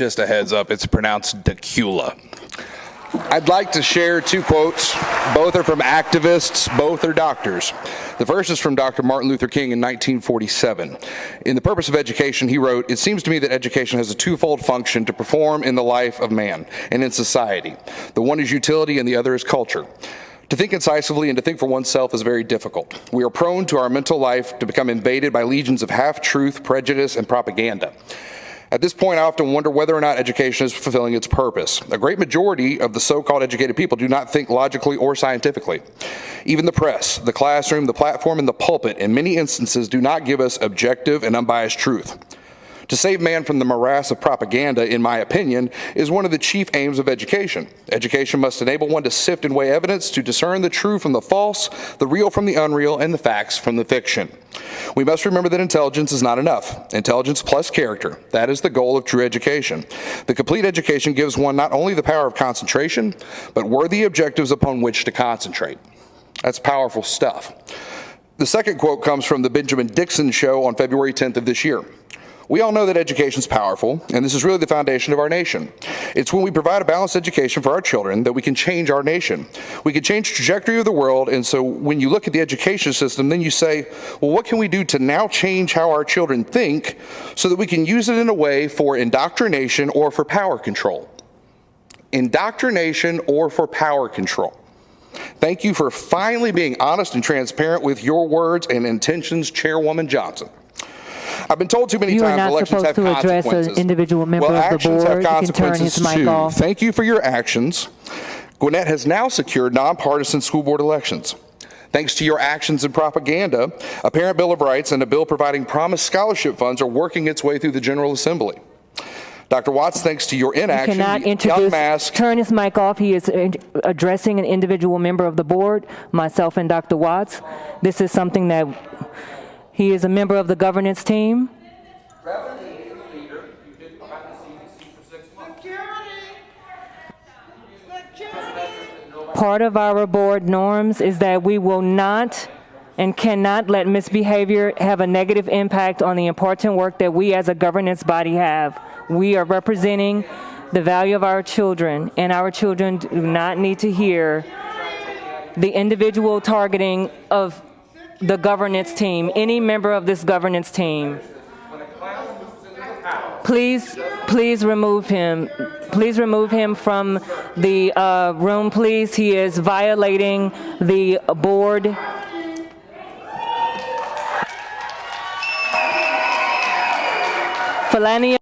Just a heads up, it's pronounced Dacula. I'd like to share two quotes. Both are from activists, both are doctors. The first is from Dr. Martin Luther King in 1947. In The Purpose of Education, he wrote, "It seems to me that education has a twofold function to perform in the life of man and in society. The one is utility and the other is culture. To think incisively and to think for oneself is very difficult. We are prone to our mental life to become invaded by legions of half-truth, prejudice, and propaganda. At this point, I often wonder whether or not education is fulfilling its purpose. A great majority of the so-called educated people do not think logically or scientifically. Even the press, the classroom, the platform, and the pulpit, in many instances, do not give us objective and unbiased truth. To save man from the morass of propaganda, in my opinion, is one of the chief aims of education. Education must enable one to sift and weigh evidence, to discern the true from the false, the real from the unreal, and the facts from the fiction. We must remember that intelligence is not enough. Intelligence plus character, that is the goal of true education. The complete education gives one not only the power of concentration, but worthy objectives upon which to concentrate." That's powerful stuff. The second quote comes from the Benjamin Dixon Show on February 10th of this year. "We all know that education is powerful, and this is really the foundation of our nation. It's when we provide a balanced education for our children that we can change our nation. We can change the trajectory of the world, and so when you look at the education system, then you say, well, what can we do to now change how our children think so that we can use it in a way for indoctrination or for power control?" Indoctrination or for power control. Thank you for finally being honest and transparent with your words and intentions, Chairwoman Johnson. I've been told too many times elections have consequences. You are not supposed to address an individual member of the actions board. have You can turn his mic too. off. Thank you for your actions. Gwinnett has now secured nonpartisan school board elections. Thanks to your actions and propaganda, a parent bill of rights and a bill providing promised scholarship funds are working its way through the General Assembly. Dr. Watts, thanks to your inaction, You cannot introduce, turn his mic off. He is addressing an individual member of the board, myself and Dr. Watts. This is something that he is a member of the governance team. Part of our board norms is that we will not and cannot let misbehavior have a negative impact on the important work that we as a governance body have. We are representing the value of our children, and our children do not need to hear the individual targeting of the governance team, any member of this governance team. Please remove him. Please remove him from the room, please. He is violating the board. Felania.